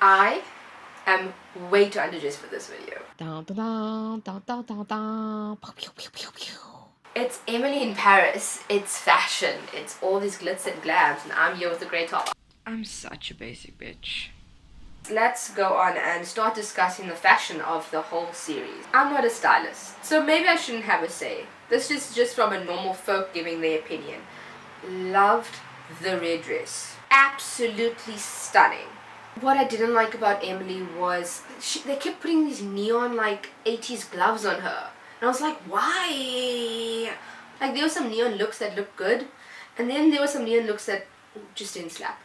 I am way too underdressed for this video. It's Emily in Paris. It's fashion. It's all these glitz and glams, and I'm here with a grey top. I'm such a basic bitch. Let's go on and start discussing the fashion of the whole series. I'm not a stylist, so maybe I shouldn't have a say. This is just from a normal folk giving their opinion. Loved the red dress. Absolutely stunning. What I didn't like about Emily was they kept putting these neon like 80s gloves on her. And I was like, why? Like, there were some neon looks that looked good, and then there were some neon looks that just didn't slap.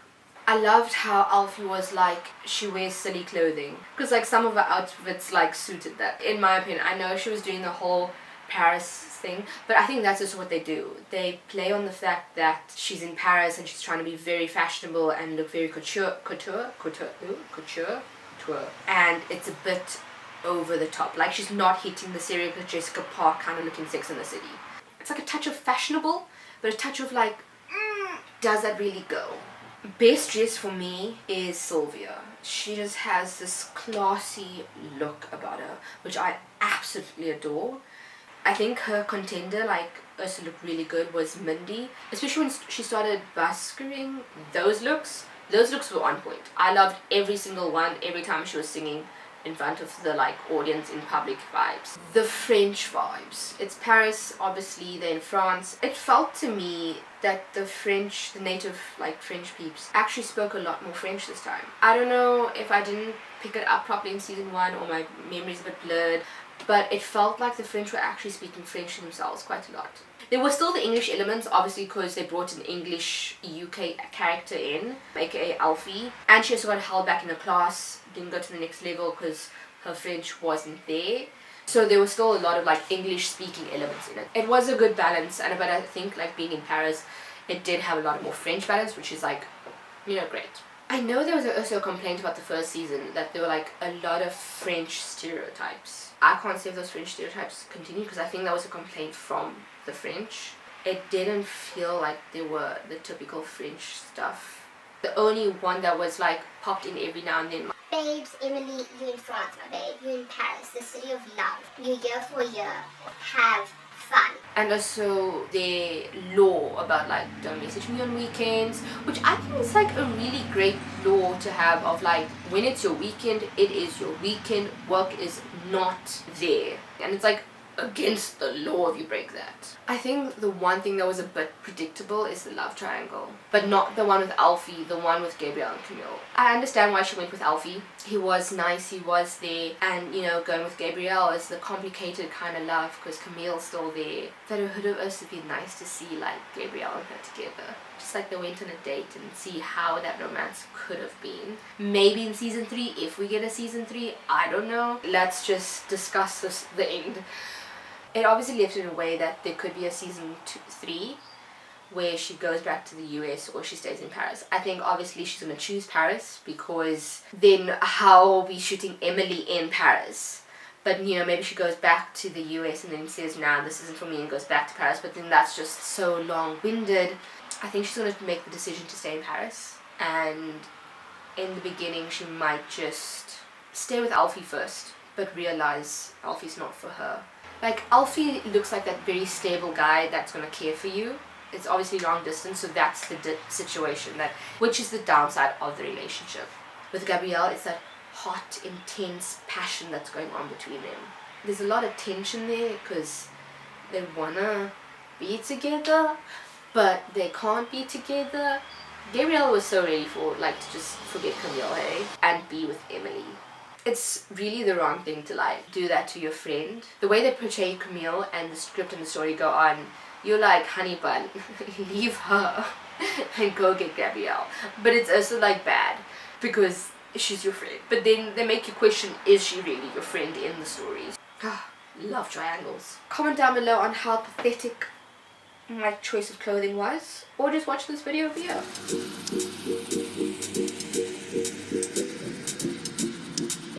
I loved how Alfie was like, she wears silly clothing, because like some of her outfits like suited that. In my opinion, I know she was doing the whole Paris thing, but I think that's just what they do. They play on the fact that she's in Paris and she's trying to be very fashionable and look very couture, and it's a bit over the top. Like, she's not hitting the stereotypical Jessica Park kind of looking Sex in the City. It's like a touch of fashionable, but a touch of like, does that really go? Best dress for me is Sylvia. She just has this classy look about her, which I absolutely adore. I think her contender, like, also looked really good was Mindy, especially when she started buskering. Those looks were on point. I loved every single one, every time she was singing in front of the like audience in public vibes. The French vibes. It's Paris, obviously, they're in France. It felt to me that the native like French peeps actually spoke a lot more French this time. I don't know if I didn't pick it up properly in season 1 or my memory's a bit blurred, but it felt like the French were actually speaking French to themselves quite a lot. There were still the English elements, obviously, because they brought an English UK character in, aka Alfie, and she also got held back in the class, didn't go to the next level because her French wasn't there. So there was still a lot of like English speaking elements in it. It was a good balance, but I think like being in Paris, it did have a lot more French balance, which is like, you know, great. I know there was also a complaint about the first season that there were like a lot of French stereotypes. I can't say if those French stereotypes continue because I think that was a complaint from the French. It didn't feel like they were the typical French stuff. The only one that was like popped in every now and then. Babes, Emily, you in France, my babe. You in Paris, the city of love. You're here for a year. Have fun. And also the law about like don't message me on weekends, which I think is like a really great law to have of like when it's your weekend, it is your weekend, work is not there. And it's like against the law if you break that. I think the one thing that was a bit predictable is the love triangle, but not the one with Alfie, the one with Gabrielle and Camille. I understand why she went with Alfie. He was nice, he was there, and you know, going with Gabrielle is the complicated kind of love because Camille's still there. But it would have also been nice to see like Gabrielle and her together. Just like they went on a date and see how that romance could have been. Maybe in season 3, if we get a season 3, I don't know. Let's just discuss this, the end. It obviously left it in a way that there could be a season 3 where she goes back to the US or she stays in Paris. I think obviously she's going to choose Paris because then how are we shooting Emily in Paris? But you know, maybe she goes back to the US and then says, nah, this isn't for me, and goes back to Paris, but then that's just so long-winded. I think she's going to make the decision to stay in Paris, and in the beginning she might just stay with Alfie first, but realize Alfie's not for her. Like, Alfie looks like that very stable guy that's going to care for you. It's obviously long distance, so that's the situation, which is the downside of the relationship. With Gabrielle, it's that hot, intense passion that's going on between them. There's a lot of tension there because they want to be together, but they can't be together. Gabrielle was so ready for, like, to just forget Camille, hey, and be with Emily. It's really the wrong thing to like do that to your friend. The way they portray Camille and the script and the story go on, you're like, honey bun, leave her and go get Gabrielle. But it's also like bad because she's your friend. But then they make you question, is she really your friend in the stories? Love triangles. Comment down below on how pathetic my choice of clothing was, or just watch this video over here.